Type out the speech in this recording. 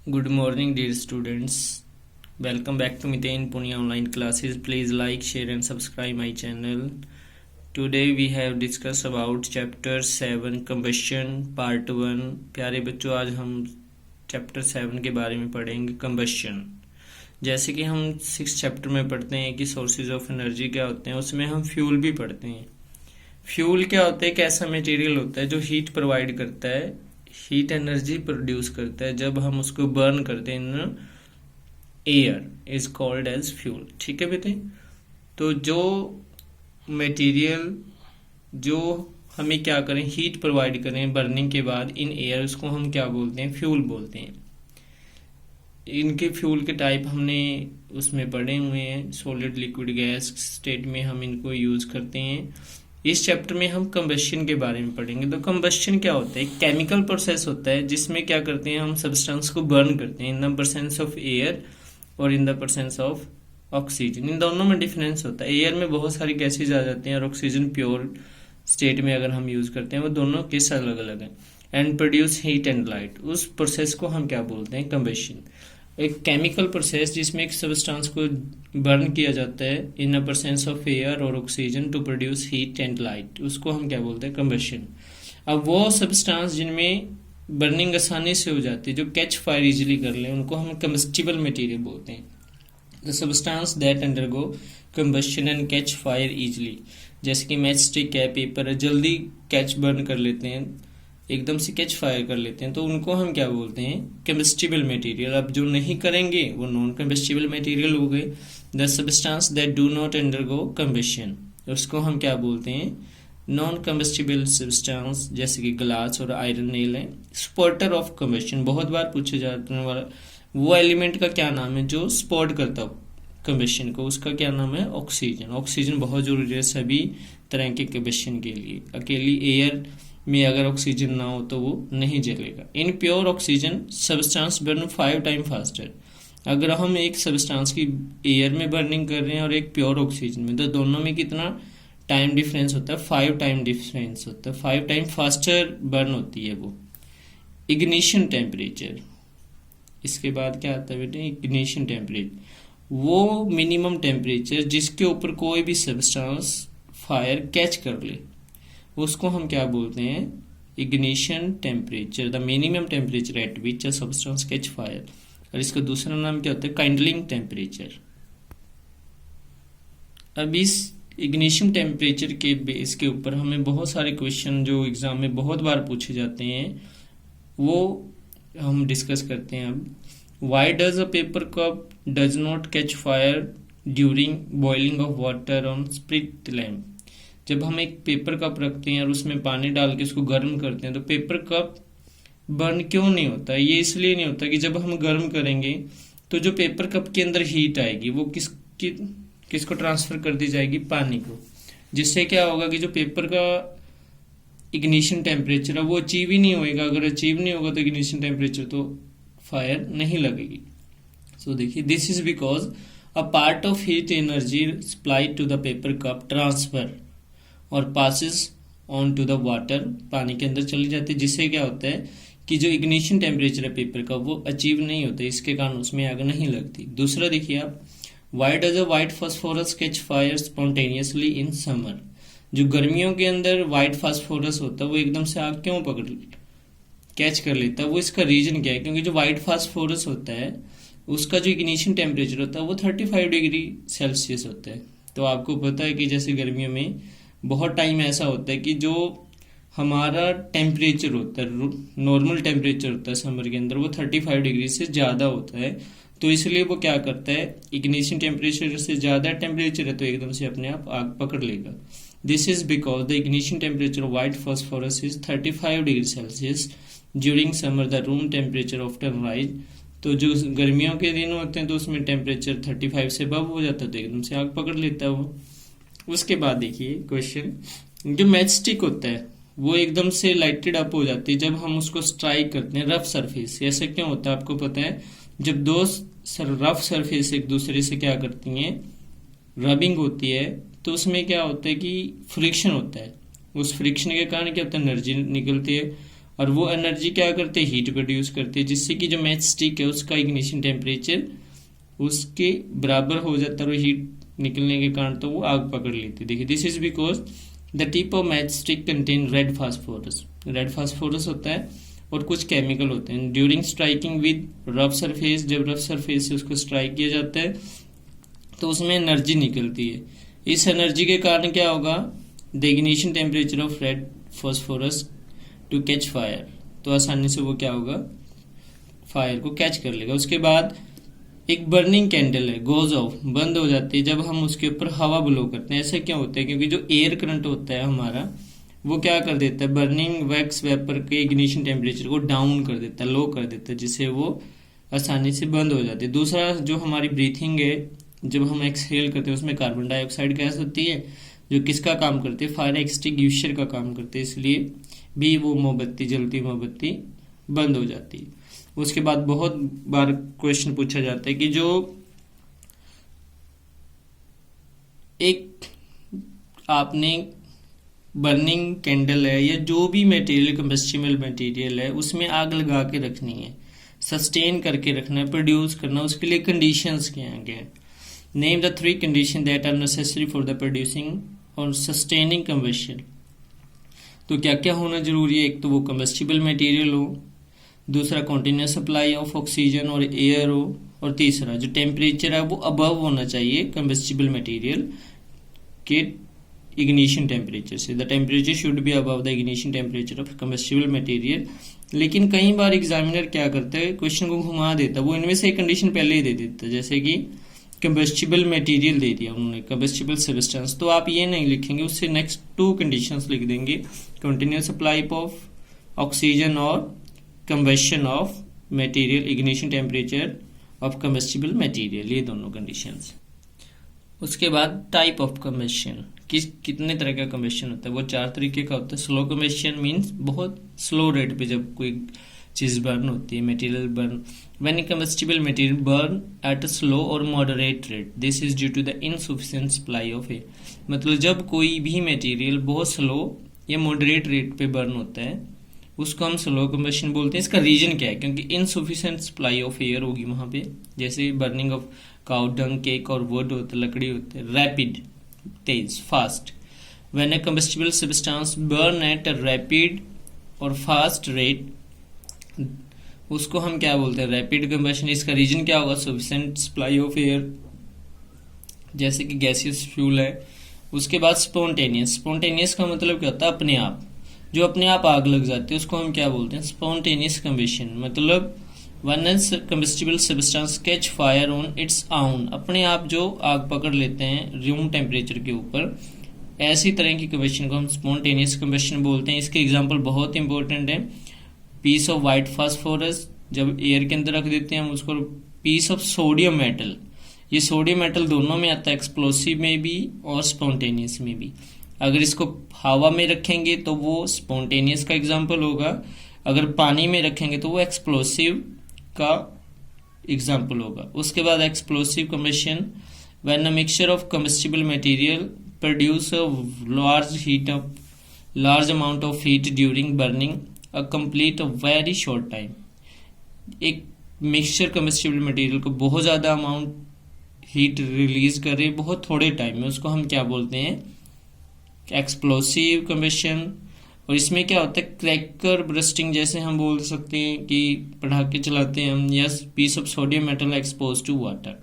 Good morning, dear students. Welcome back to Miten Punia online classes. Please like, share, and subscribe my channel. Today we have discussed about chapter 7 combustion part 1. प्यारे बच्चों, आज हम chapter 7 के बारे में पढ़ेंगे combustion. जैसे कि हम 6 चैप्टर में पढ़ते हैं कि सोर्सेज ऑफ एनर्जी क्या होते हैं, उसमें हम फ्यूल भी पढ़ते हैं. फ्यूल क्या होता है? एक ऐसा मटेरियल होता है जो हीट प्रोवाइड करता है, हीट एनर्जी प्रोड्यूस करता है. जब हम उसको बर्न करते हैं in air is called as fuel. ठीक है बेटे. तो जो मटेरियल जो हमें क्या करें, हीट प्रोवाइड करें बर्निंग के बाद इन एयर, उसको हम क्या बोलते हैं? फ्यूल बोलते हैं. इनके फ्यूल के टाइप हमने उसमें पढ़े हुए हैं. सॉलिड, लिक्विड, गैस स्टेट में हम इनको यूज करते हैं. इस चैप्टर में हम कंबस्शन के बारे में पढ़ेंगे. तो कंबस्शन क्या होता है? केमिकल प्रोसेस होता है जिसमें क्या करते हैं, हम सब्सटेंस को बर्न करते हैं in the presence of air और in the presence of oxygen. इन दोनों में डिफरेंस होता है. एयर में बहुत सारी गैसेज आ जाती हैं और ऑक्सीजन प्योर स्टेट में अगर हम यूज करते हैं, वो दोनों केस अलग अलग हैं. And produce heat and light. उस प्रोसेस को हम क्या बोलते हैं? कंबस्शन. एक केमिकल प्रोसेस जिसमें एक सब्सटेंस को बर्न किया जाता है in the presence of air और oxygen to produce heat and light, उसको हम क्या बोलते हैं? कंबस्शन. अब वो सब्सटेंस जिनमें बर्निंग आसानी से हो जाती है, जो कैच फायर इजीली कर लें, उनको हम कंबस्टिबल मटेरियल बोलते हैं. The substance that undergo combustion and catch fire easily. जैसे कि मैच स्टिक है, पेपर है, जल्दी कैच बर्न कर लेते हैं, एकदम से कैच फायर कर लेते हैं, तो उनको हम क्या बोलते हैं? Combustible material. अब जो नहीं करेंगे वो नॉन कंबस्टिबल मटेरियल हो गए. The substance that do not undergo combustion, उसको हम क्या बोलते हैं? Non combustible substance. जैसे कि ग्लास और आयरन नेल है. सपोर्टर ऑफ कंबस्शन, बहुत बार पूछे जाने वाला वो एलिमेंट का क्या नाम है जो सपोर्ट करता हो कंबस्शन को, उसका क्या नाम है? ऑक्सीजन. ऑक्सीजन बहुत जरूरी है सभी तरह के कंबस्शन के लिए. अकेली एयर में अगर ऑक्सीजन ना हो तो वो नहीं जलेगा. In pure oxygen substance burn 5 time faster. अगर हम एक सब्सटेंस की एयर में बर्निंग कर रहे हैं और एक प्योर ऑक्सीजन में, तो दोनों में कितना टाइम डिफरेंस होता है? 5 टाइम डिफरेंस होता है. 5 टाइम फास्टर बर्न होती है वो. Ignition temperature. इसके बाद क्या आता है बेटे? Ignition temperature. वो मिनिमम टेम्परेचर जिसके ऊपर कोई भी सब्सटेंस फायर कैच कर ले, उसको हम क्या बोलते हैं? Ignition temperature. The minimum temperature at which a substance catch fire. और इसका दूसरा नाम क्या होता है? काइंडलिंग टेम्परेचर. अब इस इग्निशन टेम्परेचर के बेस के ऊपर हमें बहुत सारे क्वेश्चन जो एग्जाम में बहुत बार पूछे जाते हैं वो हम डिस्कस करते हैं. अब why does a paper cup does not catch fire during boiling of water on split lamp. जब हम एक पेपर कप रखते हैं और उसमें पानी डाल के उसको गर्म करते हैं, तो पेपर कप बर्न क्यों नहीं होता? ये इसलिए नहीं होता कि जब हम गर्म करेंगे तो जो पेपर कप के अंदर हीट आएगी वो किसको ट्रांसफर कर दी जाएगी? पानी को. जिससे क्या होगा कि जो पेपर का इग्निशन टेम्परेचर है वो अचीव ही नहीं होएगा. अगर अचीव नहीं होगा तो इग्निशन टेम्परेचर तो फायर नहीं लगेगी. सो देखिए, this is because a part of heat energy supplied to the paper cup transfer और passes on to the water, पानी के अंदर चली जाती है. जिससे क्या होता है कि जो इग्निशन टेम्परेचर है पेपर का वो अचीव नहीं होता, इसके कारण उसमें आग नहीं लगती. दूसरा देखिए आप, why does a white phosphorus catch fire spontaneously in summer. जो गर्मियों के अंदर व्हाइट फास्फोरस होता है वो एकदम से आग क्यों कैच कर लेता है? वो इसका रीजन क्या है? क्योंकि जो व्हाइट फास्फोरस होता है उसका जो इग्निशन टेम्परेचर होता है वो 35 डिग्री सेल्सियस होता है. तो आपको पता है कि जैसे गर्मियों में बहुत टाइम ऐसा होता है कि जो हमारा टेम्परेचर होता है, नॉर्मल टेम्परेचर होता है समर के अंदर, वो 35 डिग्री से ज़्यादा होता है. तो इसलिए वो क्या करता है, इग्निशन टेम्परेचर से ज़्यादा टेम्परेचर है तो एकदम से अपने आप आग पकड़ लेगा. This is because the ignition temperature of white phosphorus is 35 degree Celsius during summer. The room temperature after rise. तो जो गर्मियों के दिन होते हैं तो उसमें टेम्परेचर 35 से अबव हो जाता है तो एकदम से आग पकड़ लेता है वो. उसके बाद देखिए क्वेश्चन, जो मैच स्टिक होता है वो एकदम से लाइटेड अप हो जाती है जब हम उसको स्ट्राइक करते हैं रफ सरफेस. ऐसा क्यों होता है आपको पता है? जब दो रफ सरफेस एक दूसरे से क्या करती हैं, रबिंग होती है, तो उसमें क्या होता है कि फ्रिक्शन होता है. उस फ्रिक्शन के कारण क्या होता है? एनर्जी निकलती है और वो एनर्जी क्या करते हैं, हीट प्रोड्यूस करते हैं, जिससे कि जो मैच स्टिक है उसका इग्निशन टेम्परेचर उसके बराबर हो जाता है और हीट निकलने के कारण तो वो आग पकड़ लेती है। देखिए, this is because the tip of match stick contain red phosphorus. Red phosphorus होता है और कुछ केमिकल होते हैं। During striking with rough surface, जब रफ सरफेस से उसको स्ट्राइक किया जाता है तो उसमें एनर्जी निकलती है। इस एनर्जी के कारण क्या होगा, the ignition temperature of red phosphorus to catch fire, तो आसानी से वो क्या होगा, फायर को कैच कर लेगा। उसके बाद एक बर्निंग कैंडल है, गोज ऑफ, बंद हो जाती है जब हम उसके ऊपर हवा ब्लो करते हैं। ऐसा क्यों होता है, क्योंकि जो एयर करंट होता है हमारा वो क्या कर देता है, बर्निंग वैक्स वेपर के इग्निशन टेम्परेचर को डाउन कर देता है, लो कर देता है, जिससे वो आसानी से बंद हो जाती है। दूसरा, जो हमारी ब्रीथिंग है, जब हम एक्सहेल करते हैं उसमें कार्बन डाइऑक्साइड गैस होती है जो किसका काम करती है, फायर एक्सटिंग्विशर का काम करती है, इसलिए भी वो मोमबत्ती जलती मोमबत्ती बंद हो जाती है। उसके बाद बहुत बार क्वेश्चन पूछा जाता है कि जो एक आपने बर्निंग कैंडल है या जो भी मटेरियल, कंबस्टिबल मटेरियल है, उसमें आग लगा के रखनी है, सस्टेन करके रखना है, प्रोड्यूस करना, उसके लिए कंडीशंस क्या हैं। Name the 3 condition that are necessary for the producing और सस्टेनिंग कंबशन। तो क्या क्या होना जरूरी है, एक तो वो कंबस्टिबल मटेरियल हो, दूसरा कॉन्टिन्यूस सप्लाई ऑफ ऑक्सीजन और एयर हो, और तीसरा जो टेम्परेचर है वो अबव होना चाहिए कंबस्टिबल मटेरियल के इग्निशन टेम्परेचर से। The temperature should be above the ignition temperature of combustible material. लेकिन कई बार एग्जामिनर क्या करता है, क्वेश्चन को घुमा देता है, वो इनमें से एक कंडीशन पहले ही दे देता है, जैसे कि कंबस्टिबल मटेरियल दे दिया उन्होंने, कंबस्टिबल सब्सटेंस, तो आप ये नहीं लिखेंगे, उससे नेक्स्ट 2 कंडीशंस लिख देंगे, कंटिन्यूस सप्लाई ऑफ ऑक्सीजन और combustion of material, ignition temperature of combustible material, ये दोनों कंडीशंस। उसके बाद टाइप ऑफ कंबशन, कितने तरह का कंबशन होता है, वो 4 तरीके का होता है। स्लो कंबशन मीन्स बहुत स्लो रेट पे जब कोई चीज बर्न होती है, material burn, when a combustible material burn at a slow और moderate rate, this is due to the insufficient supply of air. मतलब जब कोई भी मटेरियल बहुत स्लो या मॉडरेट रेट पे बर्न होता है उसको हम स्लो कंबशन बोलते हैं। इसका रीजन क्या है, क्योंकि इनसफिशिएंट सप्लाई ऑफ एयर होगी वहां पे, जैसे burning of cow dung, cake और वुड होता है, लकड़ी होते हैं। Rapid, Tej, fast, when a combustible substance burn at a rapid और फास्ट रेट, उसको हम क्या बोलते हैं, रैपिड कंबशन। इसका रीजन क्या होगा, सफिशिएंट सप्लाई ऑफ एयर, जैसे कि गैसियस फ्यूल है। उसके बाद स्पॉन्टेनियस, स्पॉन्टेनियस का मतलब क्या होता है, अपने आप, जो अपने आप आग लग जाती है उसको हम क्या बोलते हैं, स्पॉन्टेनियस कंबशन। मतलब when a combustible substance catch fire on its own, अपने आप जो आग पकड़ लेते हैं रूम टेम्परेचर के ऊपर, ऐसी तरह की कंबशन को हम स्पॉन्टेनियस कंबशन बोलते हैं। इसके एग्जांपल बहुत इंपॉर्टेंट है, पीस ऑफ व्हाइट फास्फोरस, जब एयर के अंदर रख देते हैं हम उसको, पीस ऑफ सोडियम मेटल, ये सोडियम मेटल दोनों में आता है, एक्सप्लोसिव में भी और स्पॉन्टेनियस में भी। अगर इसको हवा में रखेंगे तो वो स्पॉन्टेनियस का एग्जाम्पल होगा, अगर पानी में रखेंगे तो वो एक्सप्लोसिव का एग्जाम्पल होगा। उसके बाद explosive combustion, when a mixture of combustible material produce a large amount of heat during burning a complete a very short time. एक मिक्सचर कंबस्टिबल मटेरियल को बहुत ज्यादा अमाउंट हीट रिलीज कर रहे बहुत थोड़े टाइम में, उसको हम क्या बोलते हैं, एक्सप्लोसिव कंबशन। और इसमें क्या होता है, क्रैकर ब्रस्टिंग, जैसे हम बोल सकते हैं कि पटाखे चलाते हैं हम, या piece of sodium metal expose to water.